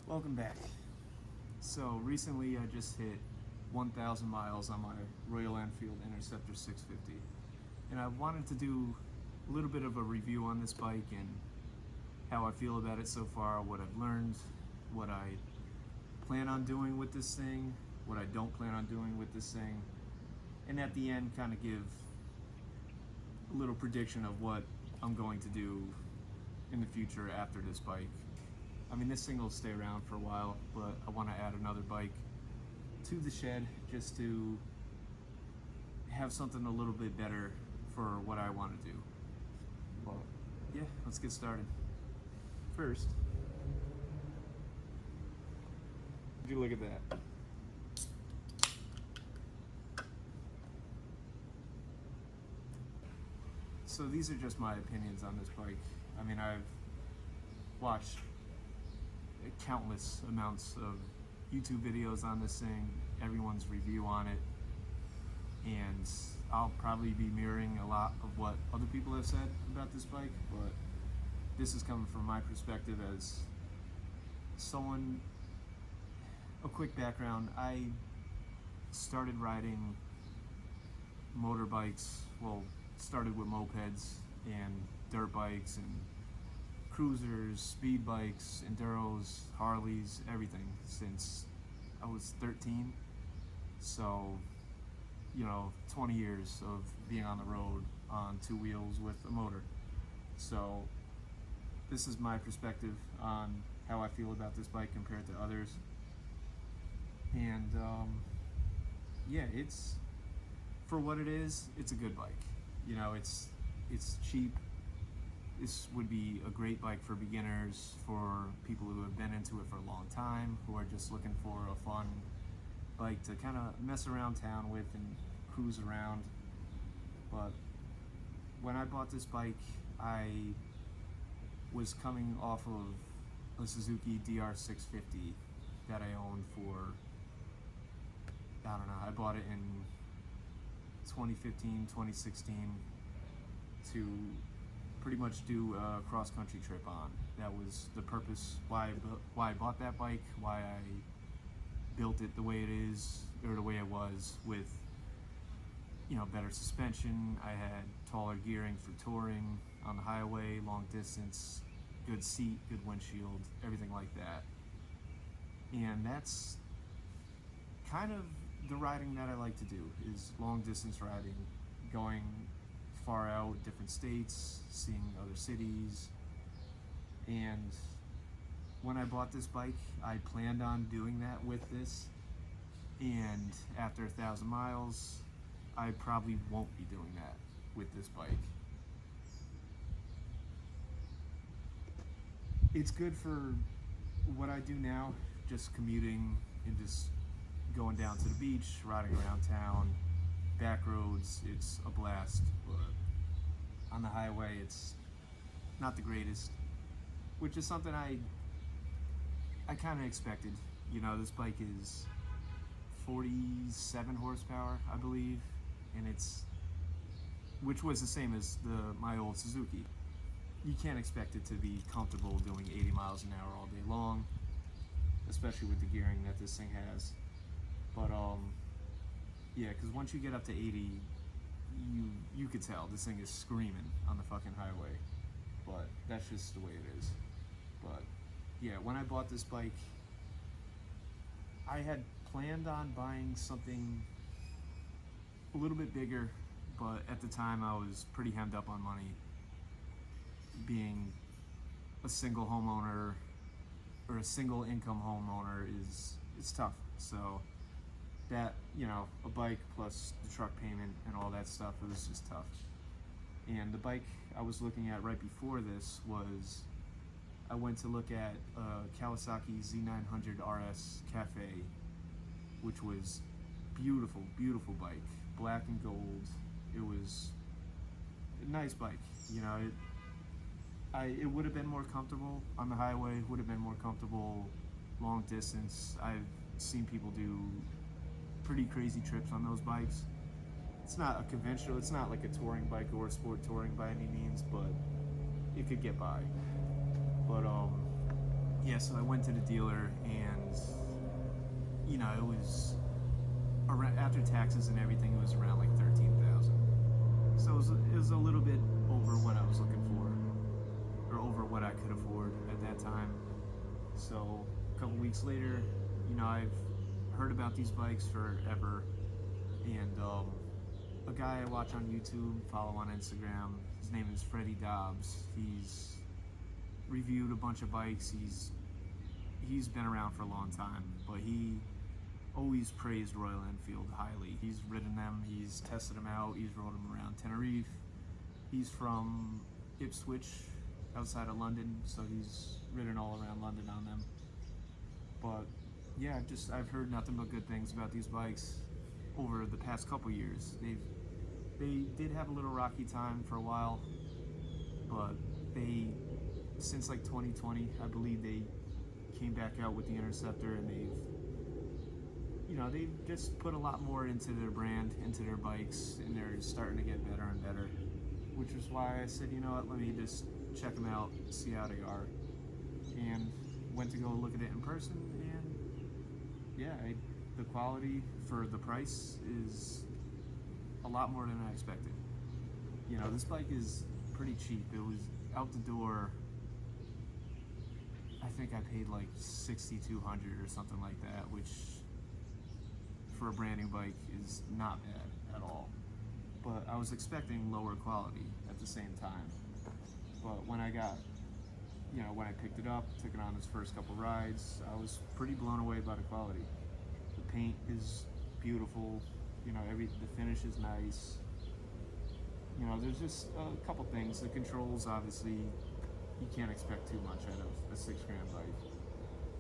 Welcome back. So recently I just hit 1,000 miles on my Royal Enfield Interceptor 650, and I wanted to do a little bit of a review on this bike and how I feel about it so far, what I've learned, what I plan on doing with this thing, what I don't plan on doing with this thing, and at the end kind of give a little prediction of what I'm going to do in the future after this bike. I mean, this thing will stay around for a while, but I want to add another bike to the shed just to have something a little bit better for what I want to do. Well, yeah, let's get started. First, would you look at that? So these are just my opinions on this bike. I mean, I've watched countless amounts of YouTube videos on this thing, everyone's review on it, and I'll probably be mirroring a lot of what other people have said about this bike, but this is coming from my perspective as someone. A quick background: I started riding motorbikes, well, started with mopeds and dirt bikes and cruisers, speed bikes, enduros, Harleys, everything since I was 13. So, 20 years of being on the road on two wheels with a motor. So this is my perspective on how I feel about this bike compared to others. And yeah, it's, for what it is, it's a good bike. It's cheap. This would be a great bike for beginners, for people who have been into it for a long time, who are just looking for a fun bike to kind of mess around town with and cruise around. But when I bought this bike, I was coming off of a Suzuki DR650 that I owned for, I don't know, I bought it in 2015, 2016 to pretty much do a cross-country trip on. That was the purpose why I bought that bike, why I built it the way it is, or the way it was, with better suspension. I had taller gearing for touring on the highway, long distance, good seat, good windshield, everything like that. And that's kind of the riding that I like to do, is long distance riding, going far out, different states, seeing other cities. And when I bought this bike, I planned on doing that with this, and after 1,000 miles I probably won't be doing that with this bike. It's good for what I do now, just commuting and just going down to the beach, riding around town, back roads. It's a blast, but on the highway it's not the greatest, which is something I kind of expected. This bike is 47 horsepower, I believe, and which was the same as my old Suzuki. You can't expect it to be comfortable doing 80 miles an hour all day long, especially with the gearing that this thing has. But yeah, because once you get up to 80, you could tell this thing is screaming on the fucking highway. But that's just the way it is. But yeah, when I bought this bike, I had planned on buying something a little bit bigger, but at the time I was pretty hemmed up on money. Being a single homeowner or a single income homeowner it's tough. So that, a bike plus the truck payment and all that stuff, it was just tough. And the bike I was looking at right before this was, I went to look at Kawasaki Z900 RS Cafe, which was beautiful, beautiful bike, black and gold. It was a nice bike. It would have been more comfortable on the highway, would have been more comfortable long distance. I've seen people do pretty crazy trips on those bikes. It's not a conventional, it's not like a touring bike or a sport touring by any means, but it could get by. But yeah, yeah, so I went to the dealer, and it was around, after taxes and everything, it was around like 13,000. So it was a little bit over what I was looking for, or over what I could afford at that time. So a couple weeks later, I've heard about these bikes forever, and a guy I watch on YouTube, follow on Instagram, his name is Freddie Dobbs. He's reviewed a bunch of bikes. He's been around for a long time, but he always praised Royal Enfield highly. He's ridden them, he's tested them out, he's rode them around Tenerife. He's from Ipswich, outside of London, so he's ridden all around London on them. But yeah, I've heard nothing but good things about these bikes over the past couple years. They did have a little rocky time for a while, but since like 2020, I believe they came back out with the Interceptor, and they've just put a lot more into their brand, into their bikes, and they're starting to get better and better, which is why I said, let me just check them out, see how they are, and went to go look at it in person, and yeah, the quality for the price is a lot more than I expected. This bike is pretty cheap. It was out the door, I think I paid like $6,200 or something like that, which for a brand new bike is not bad at all. But I was expecting lower quality at the same time. But when I picked it up, took it on its first couple rides, I was pretty blown away by the quality. The paint is beautiful, the finish is nice. There's just a couple things. The controls, obviously, you can't expect too much out of a $6,000 bike.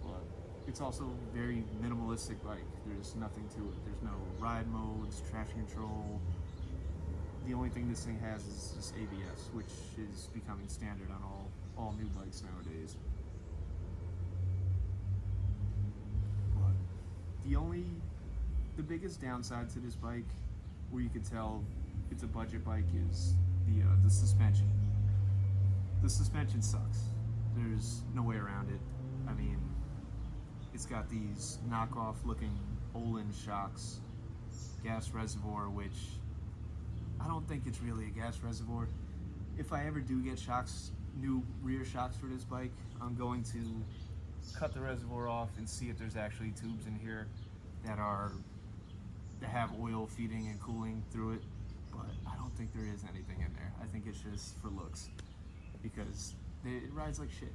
But it's also a very minimalistic bike. There's nothing to it. There's no ride modes, traction control. The only thing this thing has is just ABS, which is becoming standard on all new bikes nowadays. But the biggest downside to this bike, where you could tell it's a budget bike, is the suspension. The suspension sucks. There's no way around it. I mean, it's got these knockoff looking Olin shocks, gas reservoir, which I don't think it's really a gas reservoir. If I ever do get shocks, new rear shocks for this bike, I'm going to cut the reservoir off and see if there's actually tubes in here that have oil feeding and cooling through it. But I don't think there is anything in there. I think it's just for looks, because it rides like shit.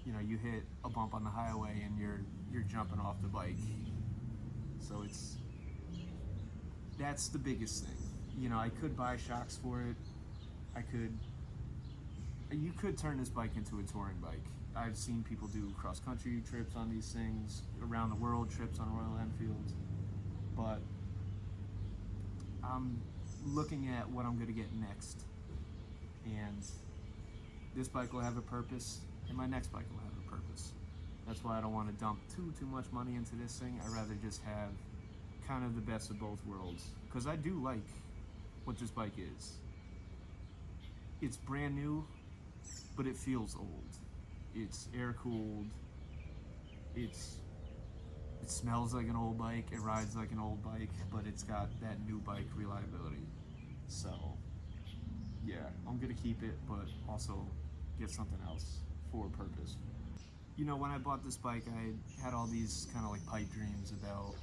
You hit a bump on the highway and you're jumping off the bike. So that's the biggest thing. I could buy shocks for it. You could turn this bike into a touring bike. I've seen people do cross-country trips on these things, around the world trips on Royal Enfields, but I'm looking at what I'm going to get next, and this bike will have a purpose, and my next bike will have a purpose. That's why I don't want to dump too much money into this thing. I'd rather just have kind of the best of both worlds, because I do like what this bike is. It's brand new, but it feels old. It's air-cooled. It smells like an old bike. It rides like an old bike, but it's got that new bike reliability. So, yeah, I'm gonna keep it, but also get something else for a purpose. When I bought this bike, I had all these kind of like pipe dreams about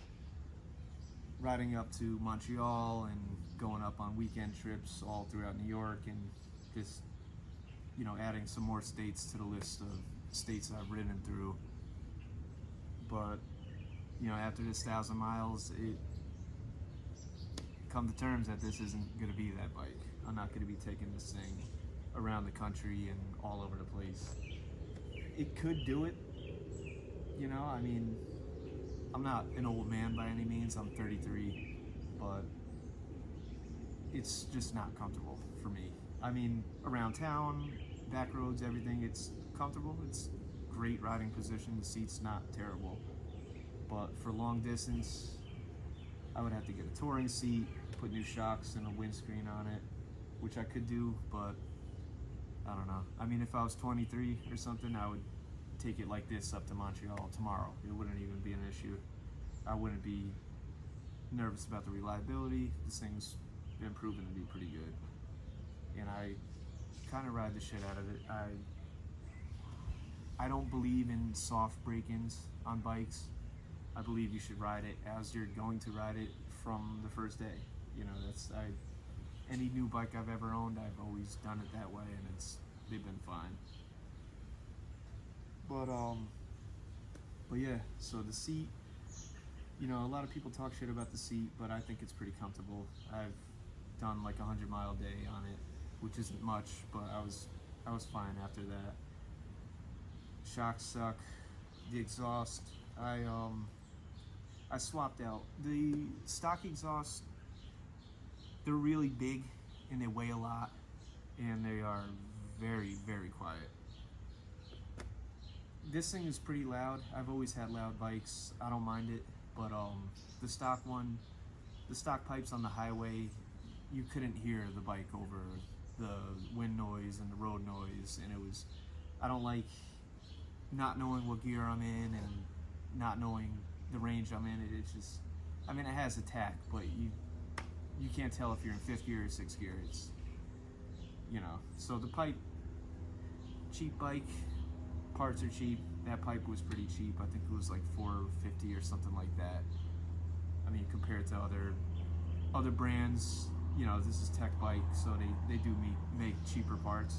riding up to Montreal and going up on weekend trips all throughout New York, and just adding some more states to the list of states I've ridden through. But after this 1,000 miles, it come to terms that this isn't going to be that bike. I'm not going to be taking this thing around the country and all over the place. It could do it, I mean, I'm not an old man by any means. I'm 33, but it's just not comfortable for me. I mean, around town, back roads, everything, it's comfortable. It's great riding position. The seat's not terrible. But for long distance, I would have to get a touring seat, put new shocks and a windscreen on it, which I could do, but I don't know. I mean, if I was 23 or something, I would take it like this up to Montreal tomorrow. It wouldn't even be an issue. I wouldn't be nervous about the reliability. This thing's been proven to be pretty good, and I kind of ride the shit out of it. I don't believe in soft break-ins on bikes. I believe you should ride it as you're going to ride it from the first day. You know, any new bike I've ever owned, I've always done it that way, and they've been fine. But yeah, so the seat, you know, a lot of people talk shit about the seat, but I think it's pretty comfortable. I've done like a 100-mile day on it, which isn't much, but I was fine after that. Shocks suck. The exhaust, I swapped out the stock exhaust. They're really big and they weigh a lot, and they are very, very quiet. This thing is pretty loud. I've always had loud bikes. I don't mind it, but the stock pipes on the highway, you couldn't hear the bike over the wind noise and the road noise, and I don't like not knowing what gear I'm in and not knowing the range I'm in. It's just, I mean, it has attack, but you can't tell if you're in 5th gear or 6th gear. It's, you know, so the pipe, cheap bike, parts are cheap. That pipe was pretty cheap. I think it was like $450 or something like that. I mean, compared to other brands, you know, this is tech bike, so they do make cheaper parts.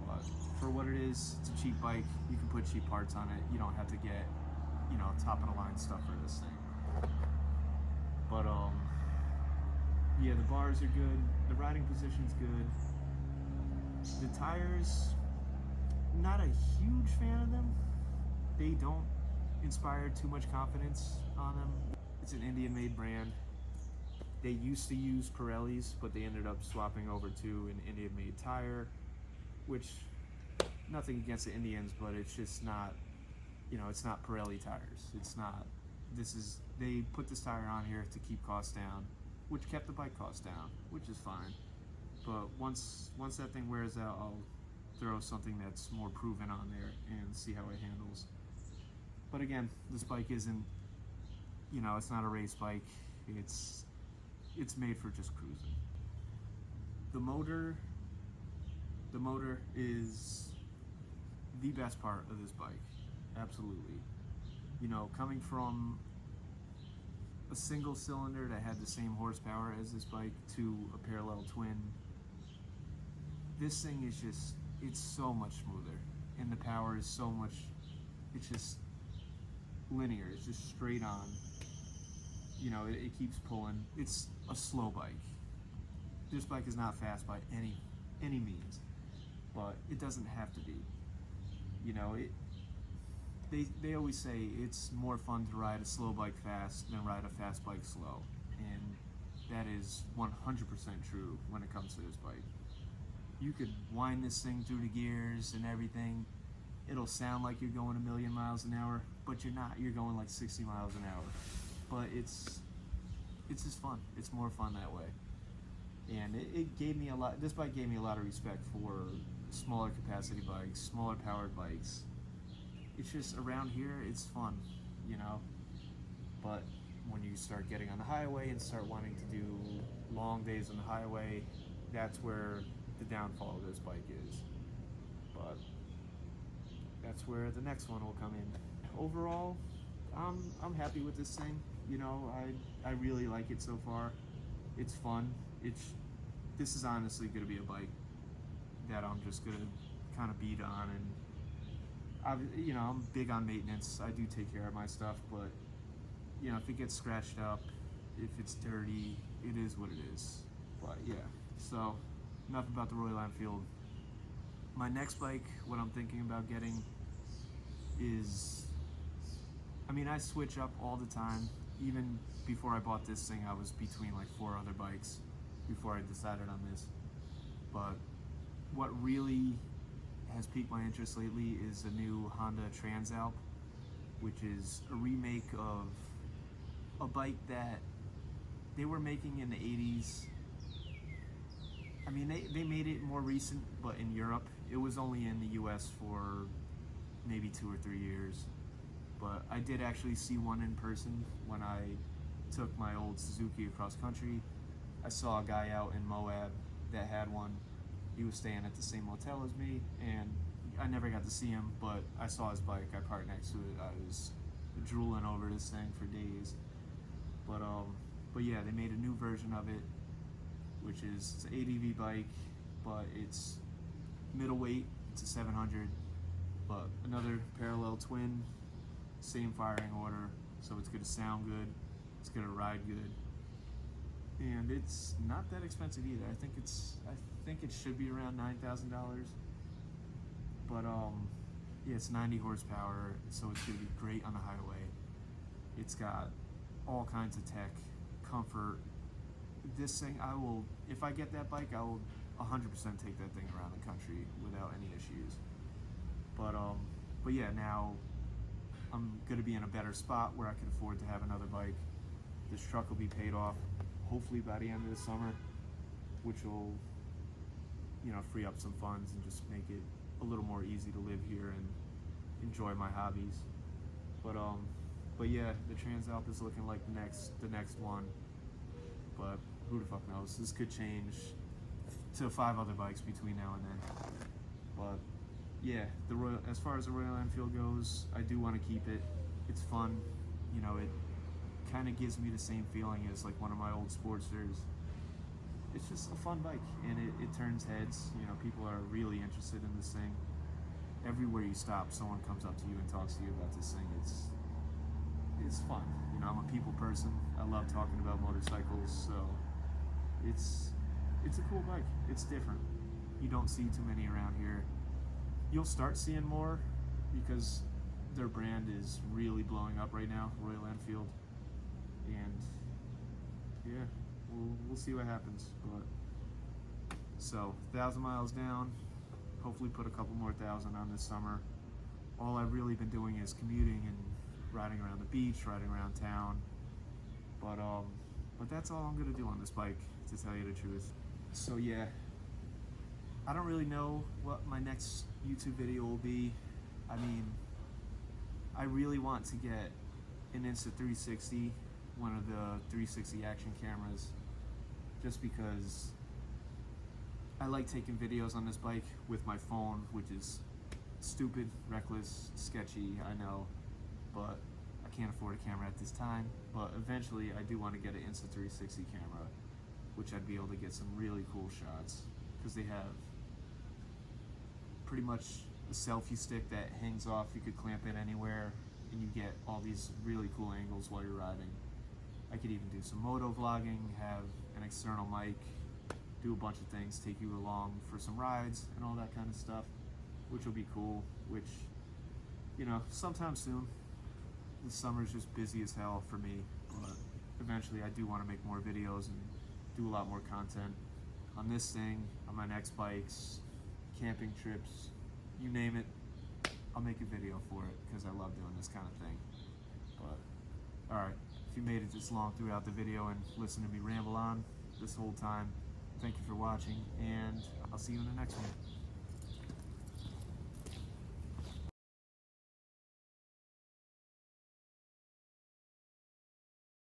But for what it is, it's a cheap bike. You can put cheap parts on it. You don't have to get, you know, top of the line stuff for this thing. But yeah, the bars are good. The riding position's good. The tires, not a huge fan of them. They don't inspire too much confidence on them. It's an Indian-made brand. They used to use Pirellis, but they ended up swapping over to an Indian-made tire, which, nothing against the Indians, but it's just not, you know, it's not Pirelli tires. It's not, they put this tire on here to keep costs down, which kept the bike costs down, which is fine. But once that thing wears out, I'll throw something that's more proven on there and see how it handles. But again, this bike isn't, you know, it's not a race bike. It's made for just cruising. The motor is the best part of this bike, absolutely. You know, coming from a single cylinder that had the same horsepower as this bike to a parallel twin, this thing is just, it's so much smoother, and the power is so much, it's just linear, it's just straight on. You know, it keeps pulling. It's a slow bike. This bike is not fast by any means, but it doesn't have to be. You know, they always say it's more fun to ride a slow bike fast than ride a fast bike slow, and that is 100% true when it comes to this bike. You could wind this thing through the gears and everything. It'll sound like you're going 1,000,000 miles an hour, but you're not. You're going like 60 miles an hour. But it's just fun. It's more fun that way. And it gave me a lot, this bike gave me a lot of respect for smaller capacity bikes, smaller powered bikes. It's just, around here, it's fun, you know? But when you start getting on the highway and start wanting to do long days on the highway, that's where the downfall of this bike is. But that's where the next one will come in. Overall, I'm happy with this thing. You know, I really like it so far. It's fun. This is honestly going to be a bike that I'm just going to kind of beat on, and you know, I'm big on maintenance. I do take care of my stuff, but you know, if it gets scratched up, if it's dirty, it is what it is. But yeah, so enough about the Royal Enfield. My next bike, what I'm thinking about getting is, I mean, I switch up all the time. Even before I bought this thing, I was between like 4 other bikes before I decided on this. But what really has piqued my interest lately is the new Honda Transalp, which is a remake of a bike that they were making in the 80s. I mean, they made it more recent, but in Europe. It was only in the US for maybe 2 or 3 years. But I did actually see one in person when I took my old Suzuki across country. I saw a guy out in Moab that had one. He was staying at the same motel as me, and I never got to see him, but I saw his bike. I parked next to it. I was drooling over this thing for days. But yeah, they made a new version of it, which is it's an ADV bike, but it's middleweight. It's a 700, but another parallel twin, same firing order, so it's gonna sound good, it's gonna ride good, and it's not that expensive either. I think it should be around $9,000, but yeah, it's 90 horsepower, so it's gonna be great on the highway. It's got all kinds of tech, comfort. This thing, if I get that bike, I will 100% take that thing around the country without any issues. But yeah, now I'm gonna be in a better spot where I can afford to have another bike. This truck will be paid off, hopefully by the end of the summer, which will, free up some funds and just make it a little more easy to live here and enjoy my hobbies. But yeah, the Transalp is looking like the next one. But who the fuck knows? This could change to 5 other bikes between now and then. But yeah, as far as the Royal Enfield goes, I do want to keep it. It's fun. It kind of gives me the same feeling as like one of my old Sportsters. It's just a fun bike, and it turns heads. People are really interested in this thing. Everywhere you stop, someone comes up to you and talks to you about this thing. It's fun. I'm a people person. I love talking about motorcycles, so it's a cool bike. It's different. You don't see too many around here. You'll start seeing more because their brand is really blowing up right now, Royal Enfield. And yeah, we'll see what happens. But so 1,000 miles down. Hopefully put a couple more thousand on this summer. All I've really been doing is commuting and riding around the beach, riding around town. But that's all I'm gonna do on this bike, to tell you the truth. So yeah, I don't really know what my next YouTube video will be. I mean, I really want to get an Insta360, one of the 360 action cameras, just because I like taking videos on this bike with my phone, which is stupid, reckless, sketchy, I know, but I can't afford a camera at this time. But eventually I do want to get an Insta360 camera, which I'd be able to get some really cool shots, because they have pretty much a selfie stick that hangs off. You could clamp it anywhere and you get all these really cool angles while you're riding. I could even do some moto vlogging, have an external mic, do a bunch of things, take you along for some rides and all that kind of stuff, which will be cool, which, sometime soon. The summer's just busy as hell for me, but eventually I do want to make more videos and do a lot more content on this thing, on my next bikes, camping trips, you name it. I'll make a video for it because I love doing this kind of thing. But alright, if you made it this long throughout the video and listened to me ramble on this whole time, thank you for watching, and I'll see you in the next one.